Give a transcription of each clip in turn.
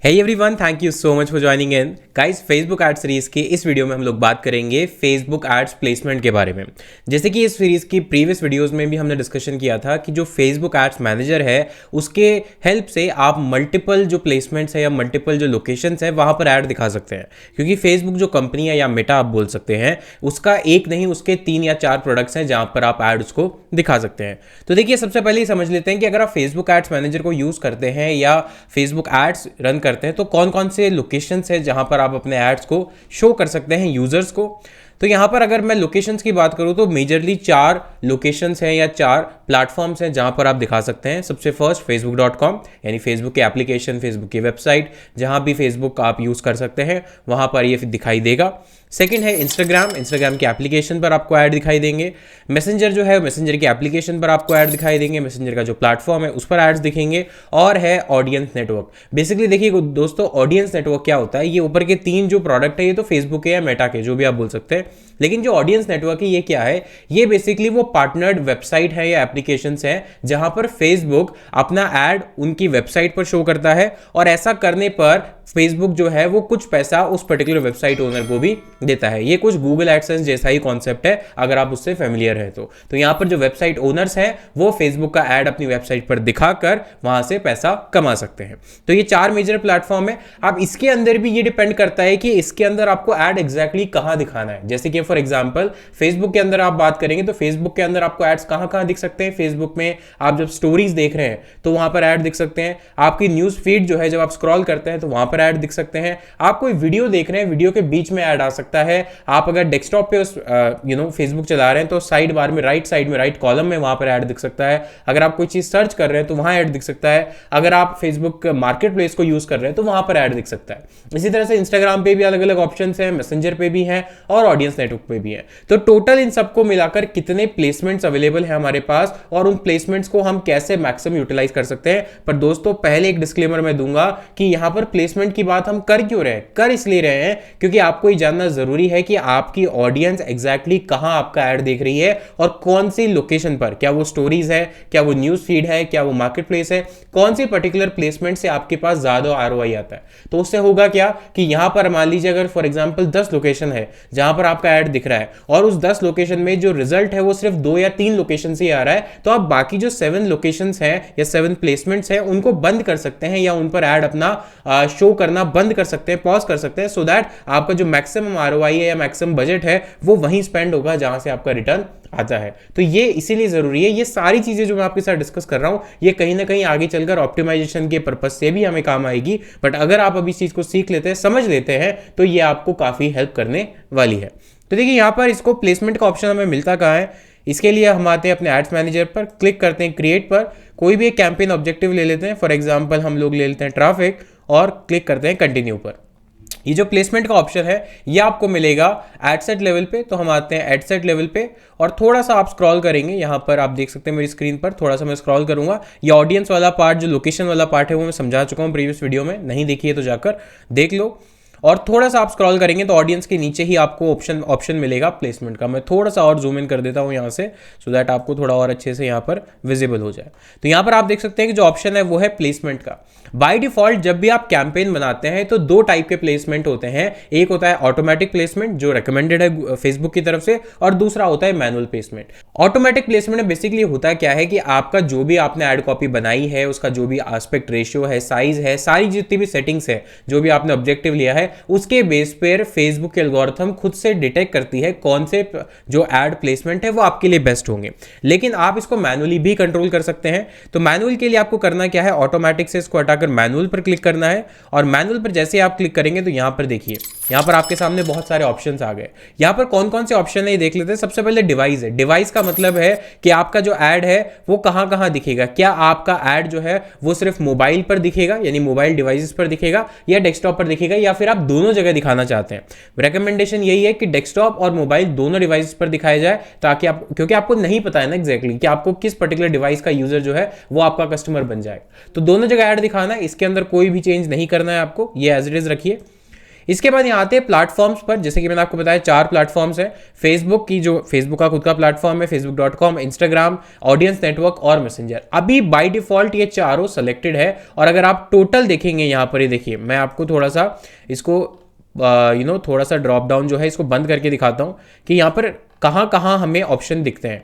Hey everyone, thank you so much for joining in guys. Facebook ad series की इस video में हम लोग बात करेंगे फेसबुक एड्स प्लेसमेंट के बारे में। जैसे कि इस सीरीज की प्रीवियस वीडियोस में भी हमने डिस्कशन किया था कि जो फेसबुक एड्स मैनेजर है उसके हेल्प से आप मल्टीपल जो प्लेसमेंट्स है या मल्टीपल जो लोकेशंस है वहां पर ऐड दिखा सकते हैं। क्योंकि फेसबुक जो कंपनी है या मेटा आप बोल सकते हैं, उसका एक नहीं उसके 3 या 4 प्रोडक्ट्स हैं जहां पर आप ऐड उसको दिखा सकते हैं। तो देखिए, सबसे पहले ही समझ लेते हैं कि अगर आप फेसबुक एड्स मैनेजर को यूज करते हैं या फेसबुक एड्स रन करते हैं तो कौन कौन से लोकेशंस हैं जहां पर आप अपने एड्स को शो कर सकते हैं यूजर्स को। तो यहां पर अगर मैं लोकेशंस की बात करूं तो मेजरली 4 लोकेशंस हैं या 4 प्लेटफॉर्म्स हैं जहां पर आप दिखा सकते हैं। सबसे फर्स्ट facebook.com, यानी फेसबुक की एप्लीकेशन, फेसबुक की वेबसाइट, जहां भी फेसबुक आप यूज कर सकते हैं वहां पर ये दिखाई देगा। सेकंड है इंस्टाग्राम की एप्लीकेशन पर आपको ऐड दिखाई देंगे। मैसेंजर जो है, मैसेंजर की एप्लीकेशन पर आपको ऐड दिखाई देंगे, मैसेंजर का जो प्लेटफॉर्म है उस पर ऐड्स दिखेंगे। और है ऑडियंस नेटवर्क। बेसिकली देखिए दोस्तों, ऑडियंस नेटवर्क क्या होता है, ये ऊपर के 3 जो प्रोडक्ट है ये तो फेसबुक के या मेटा के जो भी आप बोल सकते हैं, लेकिन जो ऑडियंस नेटवर्क है ये क्या है, ये बेसिकली वो पार्टनर्ड वेबसाइट है या एप्लीकेशंस है जहां पर फेसबुक अपना ऐड उनकी वेबसाइट पर शो करता है। और ऐसा करने पर फेसबुक जो है वो कुछ पैसा उस पर्टिकुलर वेबसाइट ओनर को भी देता है। ये कुछ गूगल एडसेंस जैसा ही कॉन्सेप्ट है अगर आप उससे फेमिलियर है तो यहां पर जो वेबसाइट ओनर्स हैं वो फेसबुक का ऐड अपनी वेबसाइट पर दिखाकर वहां से पैसा कमा सकते हैं। तो ये 4 मेजर प्लेटफॉर्म है। अब इसके अंदर भी ये डिपेंड करता है कि इसके अंदर आपको ऐड एग्जैक्टली कहां दिखाना है। जैसे कि फॉर एग्जांपल फेसबुक के अंदर आप बात करेंगे तो फेसबुक के अंदर आपको एड्स कहां कहां दिख सकते हैं। फेसबुक में आप जब स्टोरीज देख रहे हैं तो वहां पर ऐड दिख सकते हैं। आपकी न्यूज फीड जो है जब आप स्क्रॉल करते हैं तो वहां पर ऐड दिख सकते हैं। आप कोई वीडियो देख रहे हैं, वीडियो के बीच में ऐड आ सकता है। आप अगर डेस्कटॉप पे फेसबुक चला रहे हैं तो साइड बार में राइट साइड में राइट कॉलम में वहां पर ऐड दिख सकता है। अगर आप कोई चीज सर्च कर रहे हैं तो वहां ऐड दिख सकता है। अगर आप फेसबुक मार्केट प्लेस को यूज कर रहे हैं तो वहां पर ऐड दिख सकता है। इसी तरह से इंस्टाग्राम पे भी अलग अलग ऑप्शन हैं, मैसेंजर पे भी हैं और ऑडियंस नेटवर्क पे भी है। तो टोटल इन सबको मिलाकर कितने प्लेसमेंट्स अवेलेबल है हमारे पास और उन प्लेसमेंट्स को हम कैसे मैक्सिमम यूटिलाइज कर सकते हैं। पर दोस्तों, पहले एक डिस्क्लेमर मैं दूंगा कि यहां पर प्लेसमेंट की बात हम कर क्यों रहे हैं। कर इसलिए रहे हैं क्योंकि आपको ये जानना जरूरी है कि आपकी ऑडियंस एग्जैक्टली कहां आपका ऐड देख रही है और कौन सी लोकेशन पर। क्या वो स्टोरीज है, क्या वो न्यूज फीड है, क्या वो मार्केट प्लेस है, कौन सी पर्टिकुलर प्लेसमेंट से आपके पास ज्यादा आरओआई आता है। तो उससे होगा क्या कि यहां पर मान लीजिए अगर फॉर एग्जांपल 10 लोकेशन है जहां पर आपका ऐड दिख रहा है और उस 10 लोकेशन में जो रिजल्ट है वो सिर्फ 2 या 3 लोकेशन से आ रहा है, तो आप बाकी जो 7 लोकेशंस हैं या 7 प्लेसमेंट्स हैं उनको बंद कर सकते हैं या उन पर ऐड अपना शो करना बंद कर सकते हैं, पॉज कर सकते हैं, सो दैट आपका जो मैक्सिमम आरओआई है या मैक्सिमम बजट है वो वहीं स्पेंड होगा जहां से आपका रिटर्न आता है। तो ये इसीलिए जरूरी है। ये सारी चीजें जो मैं आपके साथ डिस्कस कर रहा हूं ये कहीं ना कहीं आगे चलकर ऑप्टिमाइजेशन के पर्पस से भी हमें काम आएगी। बट अगर आप अभी इस चीज को सीख लेते हैं, समझ लेते हैं, तो ये आपको काफी हेल्प करने वाली है। तो देखिए, यहां पर इसको प्लेसमेंट का ऑप्शन हमें मिलता कहां है। इसके लिए हम आते हैं अपने एड्स मैनेजर पर, क्लिक करते हैं क्रिएट पर, कोई भी एक कैंपेन ऑब्जेक्टिव ले लेते हैं। फॉर एग्जांपल हम लोग ले लेते हैं ट्रैफिक और क्लिक करते हैं कंटिन्यू पर। ये जो प्लेसमेंट का ऑप्शन है ये आपको मिलेगा एडसेट लेवल पे। तो हम आते हैं एडसेट लेवल पे और थोड़ा सा आप स्क्रॉल करेंगे। यहाँ पर आप देख सकते हैं मेरी स्क्रीन पर, थोड़ा सा मैं स्क्रॉल करूंगा। ये ऑडियंस वाला पार्ट, जो लोकेशन वाला पार्ट है वो मैं समझा चुका हूँ प्रीवियस वीडियो में, नहीं देखी है तो जाकर देख लो। और थोड़ा सा आप स्क्रॉल करेंगे तो ऑडियंस के नीचे ही आपको ऑप्शन मिलेगा प्लेसमेंट का। मैं थोड़ा सा और जूम इन कर देता हूं यहां से, सो दैट आपको थोड़ा और अच्छे से यहां पर विजिबल हो जाए। तो यहां पर आप देख सकते हैं कि जो ऑप्शन है वो है प्लेसमेंट का। बाय डिफॉल्ट जब भी आप कैंपेन बनाते हैं तो 2 टाइप के प्लेसमेंट होते हैं। एक होता है ऑटोमेटिक प्लेसमेंट जो रिकमेंडेड है फेसबुक की तरफ से, और दूसरा होता है मैनुअल प्लेसमेंट। ऑटोमेटिक प्लेसमेंट में बेसिकली होता क्या है कि आपका जो भी आपने एड कॉपी बनाई है, उसका जो भी एस्पेक्ट रेशियो है, साइज है, सारी जितनी भी सेटिंग्स है, जो भी आपने ऑब्जेक्टिव लिया है, उसके बेस पर फेसबुक के एल्गोरिथम खुद से डिटेक्ट करती है कौन से जो एड प्लेसमेंट है वो आपके लिए बेस्ट होंगे। लेकिन आप इसको मैनुअली भी कंट्रोल कर सकते हैं। तो मैनुअल के लिए आपको करना क्या है, ऑटोमेटिक से इसको हटाकर मैनुअल पर क्लिक करना है। और मैनुअल पर जैसे आप क्लिक करेंगे तो यहां पर देखिए, यहां पर आपके सामने बहुत सारे ऑप्शंस आ गए। यहां पर कौन कौन से ऑप्शन है ये देख लेते हैं। सबसे पहले डिवाइस है। डिवाइस का मतलब है कि आपका जो ऐड है वो कहां कहां दिखेगा। क्या आपका ऐड जो है वो सिर्फ मोबाइल पर दिखेगा, यानी मोबाइल डिवाइसेस पर दिखेगा, या डेस्कटॉप पर दिखेगा, या फिर आप दोनों जगह दिखाना चाहते हैं। रिकमेंडेशन यही है कि डेस्कटॉप और मोबाइल दोनों डिवाइस पर दिखाया जाए, ताकि आप, क्योंकि आपको नहीं पता है ना एग्जैक्टली कि आपको किस पर्टिकुलर डिवाइस का यूजर जो है वो आपका कस्टमर बन जाए। तो दोनों जगह ऐड दिखाना है, इसके अंदर कोई भी चेंज नहीं करना है आपको, ये एज इट इज रखिए। इसके बाद यहाँ आते हैं प्लेटफॉर्म्स पर, जैसे कि मैंने आपको बताया 4 प्लेटफॉर्म्स है। फेसबुक की जो फेसबुक का खुद का प्लेटफॉर्म है facebook.com, इंस्टाग्राम, ऑडियंस नेटवर्क और मैसेंजर। अभी बाय डिफॉल्ट ये चारों सेलेक्टेड है। और अगर आप टोटल देखेंगे यहाँ पर, ये देखिए मैं आपको थोड़ा सा इसको थोड़ा सा ड्रॉप डाउन जो है इसको बंद करके दिखाता हूँ कि यहाँ पर कहाँ कहाँ हमें ऑप्शन दिखते हैं।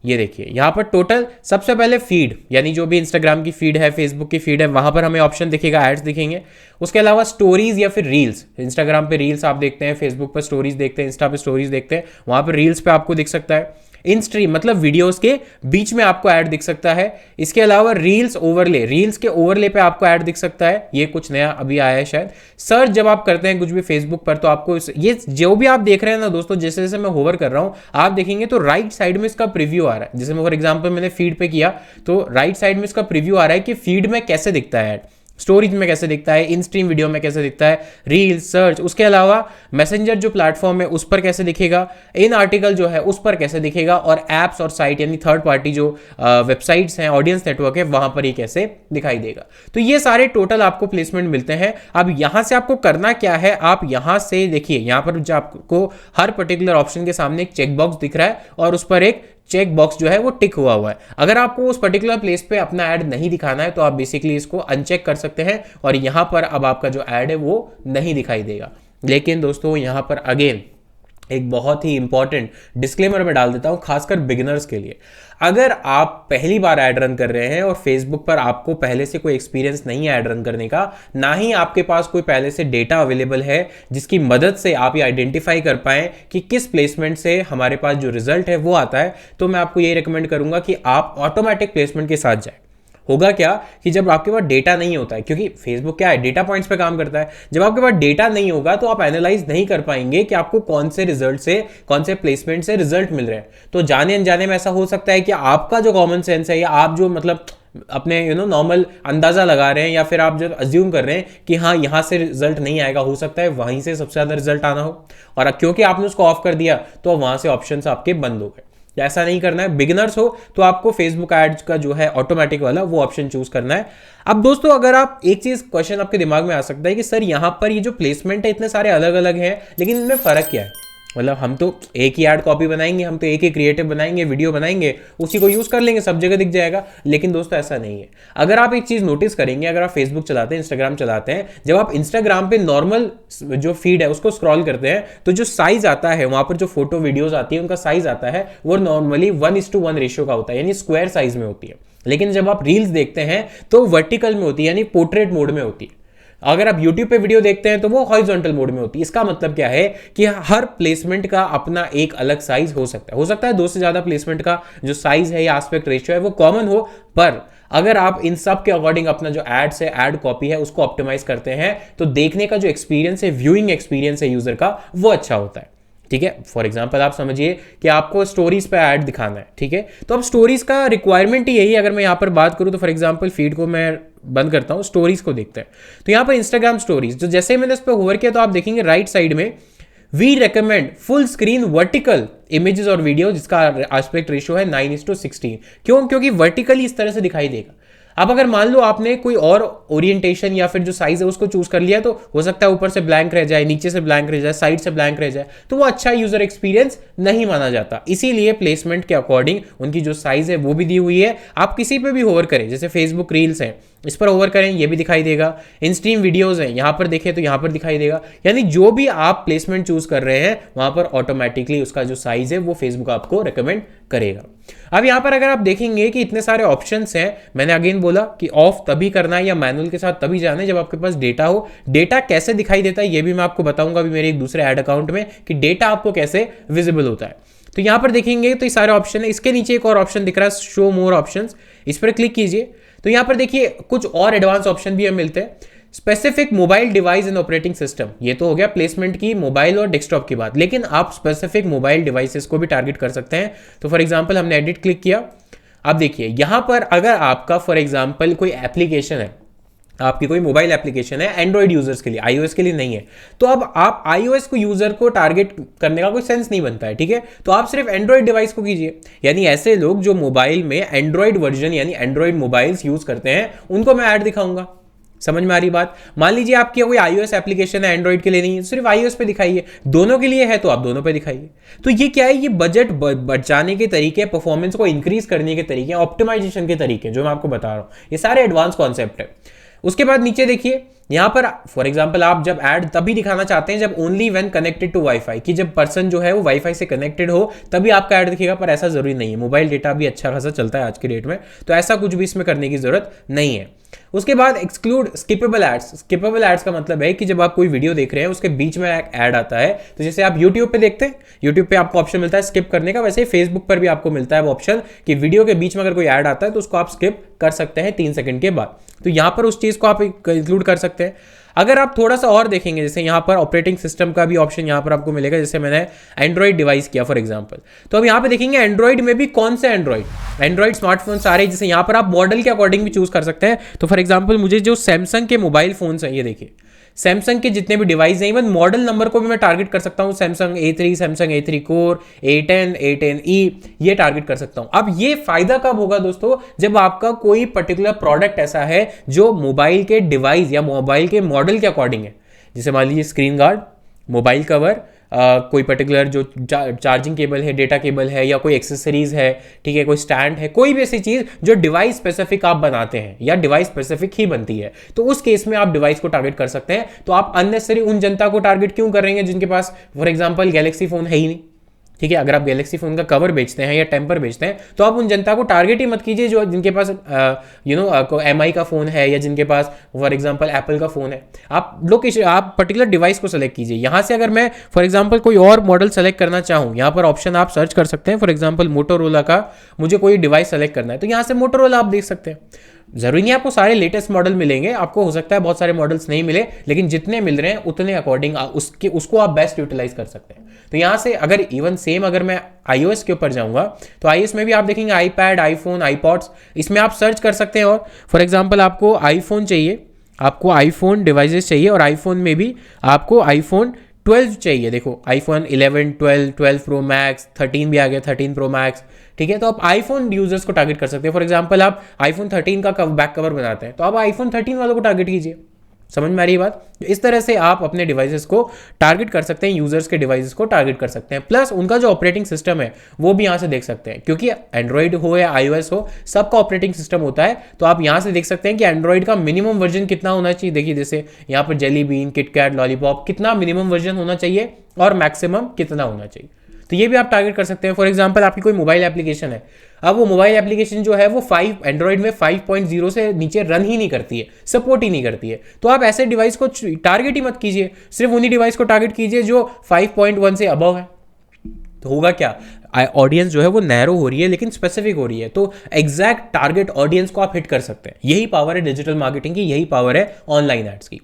ये देखिए यहाँ पर टोटल सबसे पहले फीड, यानी जो भी इंस्टाग्राम की फीड है, फेसबुक की फीड है, वहां पर हमें ऑप्शन दिखेगा, एड्स दिखेंगे। उसके अलावा स्टोरीज या फिर रील्स, इंस्टाग्राम पे रील्स आप देखते हैं, फेसबुक पर स्टोरीज देखते हैं, इंस्टा पे स्टोरीज देखते हैं, वहां पर रील्स पे आपको दिख सकता है। इन स्ट्रीम मतलब वीडियोस के बीच में आपको ऐड दिख सकता है। इसके अलावा रील्स ओवरले, रील्स के ओवरले पे आपको ऐड दिख सकता है, ये कुछ नया अभी आया है शायद। सर्च जब आप करते हैं कुछ भी फेसबुक पर तो आपको ये जो भी आप देख रहे हैं ना दोस्तों, जैसे जैसे मैं होवर कर रहा हूं आप देखेंगे तो राइट साइड में इसका प्रीव्यू आ रहा है। जैसे फॉर एग्जाम्पल मैंने फीड पे किया तो राइट साइड में इसका प्रीव्यू आ रहा है कि फीड में कैसे दिखता है ऐड, स्टोरीज में कैसे दिखता है, इन स्ट्रीम वीडियो में कैसे दिखता है, रील, सर्च। उसके अलावा मैसेंजर जो प्लेटफॉर्म है उस पर कैसे दिखेगा, इन आर्टिकल जो है उस पर कैसे दिखेगा, और एप्स और साइट यानी थर्ड पार्टी जो वेबसाइट्स हैं, ऑडियंस नेटवर्क है, वहां पर ये कैसे दिखाई देगा। तो ये सारे टोटल आपको प्लेसमेंट मिलते हैं। अब यहां से आपको करना क्या है, आप यहां से देखिए यहां पर जो आपको हर पर्टिकुलर ऑप्शन के सामने एक चेक बॉक्स दिख रहा है और उस पर एक चेक बॉक्स जो है वो टिक हुआ है। अगर आपको उस पर्टिकुलर प्लेस पे अपना ऐड नहीं दिखाना है तो आप बेसिकली इसको अनचेक कर सकते हैं और यहां पर अब आपका जो ऐड है वो नहीं दिखाई देगा। लेकिन दोस्तों यहां पर अगेन एक बहुत ही इंपॉर्टेंट डिस्क्लेमर में डाल देता हूं, खासकर बिगिनर्स के लिए। अगर आप पहली बार ऐड रन कर रहे हैं और फेसबुक पर आपको पहले से कोई एक्सपीरियंस नहीं है ऐड रन करने का, ना ही आपके पास कोई पहले से डेटा अवेलेबल है जिसकी मदद से आप ये आइडेंटिफाई कर पाएं कि किस प्लेसमेंट से हमारे पास जो रिजल्ट है वो आता है, तो मैं आपको ये रिकमेंड करूंगा कि आप ऑटोमेटिक प्लेसमेंट के साथ जाएं। होगा क्या कि जब आपके पास डेटा नहीं होता है, क्योंकि फेसबुक क्या है, डेटा पॉइंट्स पे काम करता है, जब आपके पास डेटा नहीं होगा तो आप एनालाइज नहीं कर पाएंगे कि आपको कौन से रिजल्ट से, कौन से प्लेसमेंट से रिजल्ट मिल रहे हैं। तो जाने अनजाने में ऐसा हो सकता है कि आपका जो कॉमन सेंस है या आप जो मतलब अपने नॉर्मल अंदाजा लगा रहे हैं या फिर आप जो अज्यूम कर रहे हैं कि हाँ यहां से रिजल्ट नहीं आएगा, हो सकता है वहीं से सबसे ज्यादा रिजल्ट आना हो, और क्योंकि आपने उसको ऑफ कर दिया तो वहां से ऑप्शन आपके बंद हो गए। ऐसा नहीं करना है। बिगिनर्स हो तो आपको फेसबुक एड्स का जो है ऑटोमेटिक वाला वो ऑप्शन चूज करना है। अब दोस्तों अगर आप एक चीज क्वेश्चन आपके दिमाग में आ सकता है कि सर यहां पर ये जो प्लेसमेंट है इतने सारे अलग अलग हैं, लेकिन इनमें फर्क क्या है? मतलब हम तो एक ही ऐड कॉपी बनाएंगे, हम तो एक ही क्रिएटिव बनाएंगे, वीडियो बनाएंगे, उसी को यूज कर लेंगे, सब जगह दिख जाएगा। लेकिन दोस्तों ऐसा नहीं है। अगर आप एक चीज नोटिस करेंगे, अगर आप फेसबुक चलाते हैं, इंस्टाग्राम चलाते हैं, जब आप इंस्टाग्राम पे नॉर्मल जो फीड है उसको स्क्रॉल करते हैं तो जो साइज आता है वहां पर, जो फोटो वीडियोज आती है उनका साइज आता है वो नॉर्मली 1:1 रेशियो का होता है, यानी स्क्वायर साइज में होती है। लेकिन जब आप रील्स देखते हैं तो वर्टिकल में होती है, यानी पोर्ट्रेट मोड में होती है। अगर आप YouTube पे वीडियो देखते हैं तो वो हॉरिजॉन्टल मोड में होती है। इसका मतलब क्या है कि हर प्लेसमेंट का अपना एक अलग साइज हो सकता है 2 से ज्यादा प्लेसमेंट का जो साइज है या एस्पेक्ट रेशियो है वो कॉमन हो, पर अगर आप इन सब के अकॉर्डिंग अपना जो एड्स है, एड कॉपी है, उसको ऑप्टिमाइज करते हैं तो देखने का जो एक्सपीरियंस है, व्यूइंग एक्सपीरियंस है यूजर का, वो अच्छा होता है। ठीक है, फॉर एग्जांपल आप समझिए कि आपको स्टोरीज पे ऐड दिखाना है, ठीक है, तो अब स्टोरीज का रिक्वायरमेंट ही यही। अगर मैं यहाँ पर बात करूँ तो फॉर एग्जांपल फीड को मैं बंद करता हूँ, स्टोरीज को देखते हैं तो यहाँ पर इंस्टाग्राम स्टोरीज, जो जैसे मैंने इस पर होवर किया तो आप देखेंगे राइट साइड में we recommend full screen vertical images और वीडियो जिसका एस्पेक्ट रेशियो है 9:16। क्यों? क्योंकि वर्टिकली इस तरह से दिखाई देगा। अब अगर मान लो आपने कोई और ओरिएंटेशन या फिर जो साइज है उसको चूज कर लिया तो हो सकता है ऊपर से ब्लैंक रह जाए, नीचे से ब्लैंक रह जाए, साइड से ब्लैंक रह जाए, तो वो अच्छा यूजर एक्सपीरियंस नहीं माना जाता। इसीलिए प्लेसमेंट के अकॉर्डिंग उनकी जो साइज है वो भी दी हुई है। आप किसी पे भी होवर करें, जैसे फेसबुक रील्स है इस पर ओवर करें ये भी दिखाई देगा, इंस्ट्रीम वीडियोस हैं यहां पर देखें तो यहां पर दिखाई देगा। यानी जो भी आप प्लेसमेंट चूज कर रहे हैं वहां पर ऑटोमेटिकली उसका जो साइज है वो फेसबुक आपको रेकमेंड करेगा। अब यहां पर अगर आप देखेंगे कि इतने सारे ऑप्शंस हैं, मैंने अगेन बोला कि ऑफ तभी करना है या मैनुअल के साथ तभी जाना है जब आपके पास डेटा हो। डेटा कैसे दिखाई देता है ये भी मैं आपको बताऊंगा अभी मेरे एक दूसरे ऐड अकाउंट में कि डेटा आपको कैसे विजिबल होता है। तो यहां पर देखेंगे तो ये सारे ऑप्शन है, इसके नीचे एक और ऑप्शन दिख रहा है शो मोर ऑप्शंस, इस पर क्लिक कीजिए तो यहां पर देखिए कुछ और एडवांस ऑप्शन भी हमें मिलते हैं। Specific mobile device and operating system, ये तो हो गया प्लेसमेंट की मोबाइल और डेस्कटॉप की बात, लेकिन आप स्पेसिफिक मोबाइल डिवाइसेस को भी टारगेट कर सकते हैं। तो फॉर एग्जांपल हमने एडिट क्लिक किया, अब देखिए यहां पर अगर आपका फॉर एग्जांपल कोई एप्लीकेशन है, आपकी कोई मोबाइल एप्लीकेशन है एंड्रॉइड यूजर्स के लिए, आईओएस के लिए नहीं है, तो अब आप आईओएस को यूजर को टारगेट करने का कोई सेंस नहीं बनता है, ठीक है, तो आप सिर्फ एंड्रॉइड डिवाइस को कीजिए। यानी ऐसे लोग जो मोबाइल में एंड्रॉइड वर्जन यानी एंड्रॉइड मोबाइल्स यूज करते हैं उनको मैं ऐड दिखाऊंगा। समझ में आ रही बात। मान लीजिए आपकी कोई iOS एप्लीकेशन है, एंड्रॉइड के लिए नहीं है, सिर्फ iOS पे दिखाइए, दोनों के लिए है तो आप दोनों पे दिखाइए। तो ये क्या है, ये बजट बचाने के तरीके, परफॉर्मेंस को इंक्रीज करने के तरीके, ऑप्टिमाइजेशन के तरीके जो मैं आपको बता रहा हूं, ये सारे एडवांस कॉन्सेप्ट है। उसके बाद नीचे देखिए, यहां पर फॉर एग्जांपल आप जब ऐड तभी दिखाना चाहते हैं जब only when connected to WiFi, कि जब पर्सन जो है वो वाईफाई से कनेक्टेड हो तभी आपका ऐड दिखेगा, पर ऐसा जरूरी नहीं है। मोबाइल डेटा भी अच्छा खासा चलता है आज के डेट में, तो ऐसा कुछ भी इसमें करने की जरूरत नहीं है। उसके बाद exclude skippable ads. Skippable ads का मतलब है कि जब आप कोई वीडियो देख रहे हैं उसके बीच में एक ऐड आता है, तो जैसे आप यूट्यूब पे देखते हैं, यूट्यूब पे आपको ऑप्शन मिलता है स्किप करने का, वैसे ही फेसबुक पर भी आपको मिलता है वो ऑप्शन कि वीडियो के बीच में अगर कोई ऐड आता है तो उसको आप स्किप कर सकते हैं 3 सेकंड के बाद। तो यहां पर उस चीज को आप इंक्लूड कर सकते हैं। अगर आप थोड़ा सा और देखेंगे, जैसे यहाँ पर ऑपरेटिंग सिस्टम का भी ऑप्शन यहाँ पर आपको मिलेगा, जैसे मैंने एंड्रॉइड डिवाइस किया फॉर एग्जांपल, तो अब यहाँ पे देखेंगे एंड्रॉइड में भी कौन से एंड्रॉइड स्मार्टफोन सारे, जैसे यहाँ पर आप मॉडल के अकॉर्डिंग भी चूज कर सकते हैं। तो फॉर एग्जांपल मुझे जो सैमसंग के मोबाइल फोन्स हैं, ये देखिए सैमसंग के जितने भी डिवाइस हैं, इवन मॉडल नंबर को भी मैं टारगेट कर सकता हूं, Samsung A3, Samsung A3 core, A10, A10e, ये टारगेट कर सकता हूं। अब ये फायदा कब होगा दोस्तों, जब आपका कोई पर्टिकुलर प्रोडक्ट ऐसा है जो मोबाइल के डिवाइस या मोबाइल के मॉडल के अकॉर्डिंग है। जैसे मान लीजिए स्क्रीन गार्ड, मोबाइल कवर, कोई पर्टिकुलर जो चार्जिंग केबल है, डेटा केबल है, या कोई एक्सेसरीज है, ठीक है, कोई स्टैंड है, कोई भी ऐसी चीज जो डिवाइस स्पेसिफिक आप बनाते हैं या डिवाइस स्पेसिफिक ही बनती है, तो उस केस में आप डिवाइस को टारगेट कर सकते हैं। तो आप अननेसेसरी उन जनता को टारगेट क्यों कर रहे हैं जिनके पास फॉर एग्जांपल गैलेक्सी फोन है ही नहीं, ठीक है। अगर आप गैलेक्सी फोन का कवर बेचते हैं या टेम्पर बेचते हैं तो आप उन जनता को टारगेट ही मत कीजिए जो जिनके पास MI का फोन है या जिनके पास फॉर एग्जांपल एप्पल का फोन है। आप पर्टिकुलर डिवाइस को सेलेक्ट कीजिए। यहां से अगर मैं फॉर एग्जांपल कोई और मॉडल सेलेक्ट करना चाहूं, यहां पर ऑप्शन आप सर्च कर सकते हैं, फॉर एग्जांपल मोटोरोला का मुझे कोई डिवाइस सेलेक्ट करना है, तो यहां से मोटोरोला आप देख सकते हैं। जरूरी नहीं आपको सारे लेटेस्ट मॉडल मिलेंगे, आपको हो सकता है बहुत सारे मॉडल्स नहीं मिले, लेकिन जितने मिल रहे हैं उतने अकॉर्डिंग उसको आप बेस्ट यूटिलाइज कर सकते हैं। तो यहां से अगर इवन सेम अगर मैं iOS के ऊपर जाऊंगा तो iOS में भी आप देखेंगे आईपैड, आईफोन, आईपॉड्स, इसमें आप सर्च कर सकते हैं। और फॉर एग्जांपल आपको आईफोन चाहिए, आपको आईफोन डिवाइसेस चाहिए, और आईफोन में भी आपको आईफोन 12 चाहिए। देखो आईफोन 11, 12, 12 प्रो मैक्स, 13 भी आ गया, 13 प्रो मैक्स, ठीक है। तो आप आईफोन यूजर्स को टारगेट कर सकते हैं। फॉर एग्जांपल आप आईफोन 13 का बैक कवर बनाते हैं तो आप आईफोन 13 वालों को टारगेट कीजिए। समझ में आ रही बात। इस तरह से आप अपने डिवाइसेस को टारगेट कर सकते हैं, यूजर्स के डिवाइसेस को टारगेट कर सकते हैं, प्लस उनका जो ऑपरेटिंग सिस्टम है वो भी यहां से देख सकते हैं, क्योंकि एंड्रॉइड हो या iOS हो, सबका ऑपरेटिंग सिस्टम होता है। तो आप यहां से देख सकते हैं कि एंड्रॉइड का मिनिमम वर्जन कितना होना चाहिए। देखिए जैसे यहाँ पर जेली बीन, किटकैट, लॉलीपॉप, कितना मिनिमम वर्जन होना चाहिए और मैक्सिमम कितना होना चाहिए, तो ये भी आप टारगेट कर सकते हैं। फॉर एग्जांपल आपकी कोई मोबाइल एप्लीकेशन है, अब वो मोबाइल एप्लीकेशन जो है वो एंड्रॉइड में 5.0 से नीचे रन ही नहीं करती है, सपोर्ट ही नहीं करती है, तो आप ऐसे डिवाइस को टारगेट ही मत कीजिए, सिर्फ उन्हीं डिवाइस को टारगेट कीजिए जो 5.1 से अबव है। तो होगा क्या, ऑडियंस जो है वो नैरो हो रही है लेकिन स्पेसिफिक हो रही है, तो एग्जैक्ट टारगेट ऑडियंस को आप हिट कर सकते हैं। यही पावर है डिजिटल मार्केटिंग की, यही पावर है ऑनलाइन एड्स की।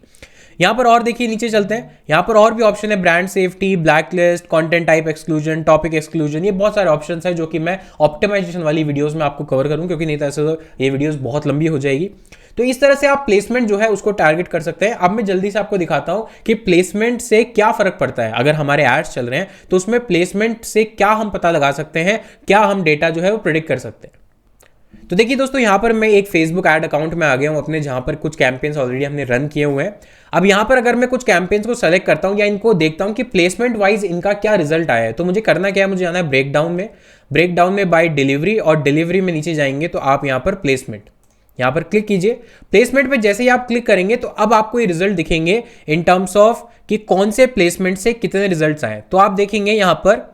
यहां पर और देखिए नीचे चलते हैं, यहां पर और भी ऑप्शन है, brand safety, black list, content type exclusion, topic exclusion, ये बहुत सारे ऑप्शंस हैं जो कि मैं ऑप्टिमाइजेशन वाली वीडियोस में आपको कवर करूं, क्योंकि नहीं तो ऐसे तो ये वीडियोस बहुत लंबी हो जाएगी। तो इस तरह से आप प्लेसमेंट जो है उसको टारगेट कर सकते हैं। अब मैं जल्दी से आपको दिखाता हूं कि प्लेसमेंट से क्या फर्क पड़ता है। अगर हमारे एड्स चल रहे हैं तो उसमें प्लेसमेंट से क्या हम पता लगा सकते हैं, क्या हम डेटा जो है वो प्रेडिक्ट कर सकते हैं। तो देखिए दोस्तों, यहां पर मैं एक फेसबुक ऐड अकाउंट में आ गया हूं अपने, जहां पर कुछ कैंपेन्स ऑलरेडी हमने रन किए हुए हैं। अब यहां पर अगर मैं कुछ कैंपेन्स को सेलेक्ट करता हूं या इनको देखता हूं कि प्लेसमेंट वाइज इनका क्या रिजल्ट आया है, तो मुझे करना क्या है, मुझे जाना है ब्रेकडाउन में बाय डिलीवरी, और डिलीवरी में नीचे जाएंगे तो आप यहां पर प्लेसमेंट, यहां पर क्लिक कीजिए। प्लेसमेंट पे जैसे ही आप क्लिक करेंगे तो अब आपको ये रिजल्ट दिखेंगे इन टर्म्स ऑफ कि कौन से प्लेसमेंट से कितने रिजल्ट्स आए। तो आप देखेंगे यहां पर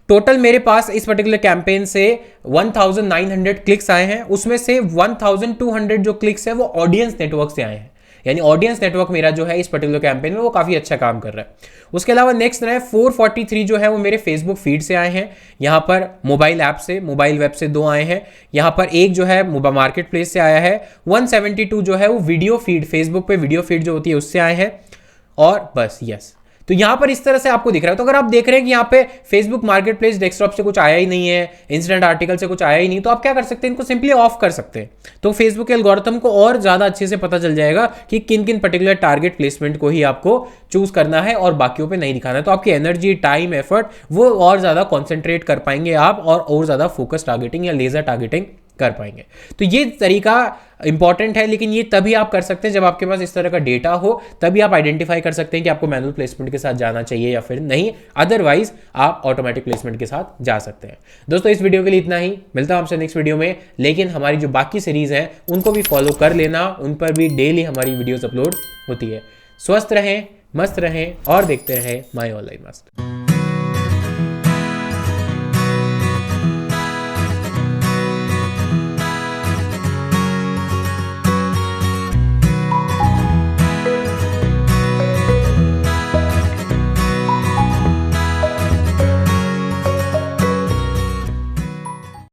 टोटल मेरे पास इस पर्टिकुलर कैंपेन से 1900 क्लिक्स आए हैं, उसमें से 1200 जो क्लिक्स है वो ऑडियंस नेटवर्क से आए हैं, यानी ऑडियंस नेटवर्क मेरा जो है इस पर्टिकुलर कैंपेन में वो काफी अच्छा काम कर रहा है। उसके अलावा नेक्स्ट है 443 जो है वो मेरे फेसबुक फीड से आए हैं, यहाँ पर मोबाइल ऐप से, मोबाइल वेब से 2 आए हैं, यहाँ पर एक जो है मार्केट प्लेस से आया है, 172 जो है वो वीडियो फीड, फेसबुक पे वीडियो फीड जो होती है उससे आए हैं, और बस यस। तो यहां पर इस तरह से आपको दिख रहा है। तो अगर आप देख रहे हैं कि यहाँ पे फेसबुक मार्केट प्लेस डेस्कटॉप से कुछ आया ही नहीं है, इंसिडेंट आर्टिकल से कुछ आया ही नहीं, तो आप क्या कर सकते हैं, इनको सिंपली ऑफ कर सकते हैं। तो फेसबुक के एल्गोरिथम को और ज्यादा अच्छे से पता चल जाएगा कि किन किन पर्टिकुलर टारगेट प्लेसमेंट को ही आपको चूज करना है और बाकियों पे नहीं दिखाना है। तो आपकी एनर्जी, टाइम, एफर्ट वो और ज्यादा कॉन्सेंट्रेट कर पाएंगे आप, और ज्यादा फोकस टारगेटिंग या लेजर टारगेटिंग कर पाएंगे। तो ये तरीका इंपॉर्टेंट है, लेकिन ये तभी आप कर सकते हैं जब आपके पास इस तरह का डेटा हो, तभी आप आइडेंटिफाई कर सकते हैं कि आपको मैनुअल प्लेसमेंट के साथ जाना चाहिए या फिर नहीं, अदरवाइज आप ऑटोमेटिक प्लेसमेंट के साथ जा सकते हैं। दोस्तों इस वीडियो के लिए इतना ही, मिलता हूं आपसे नेक्स्ट वीडियो में। लेकिन हमारी जो बाकी सीरीज हैं उनको भी फॉलो कर लेना, उन पर भी डेली हमारी वीडियोस अपलोड होती है। स्वस्थ रहें, मस्त रहें और देखते रहें माय ऑनलाइन मास्टर।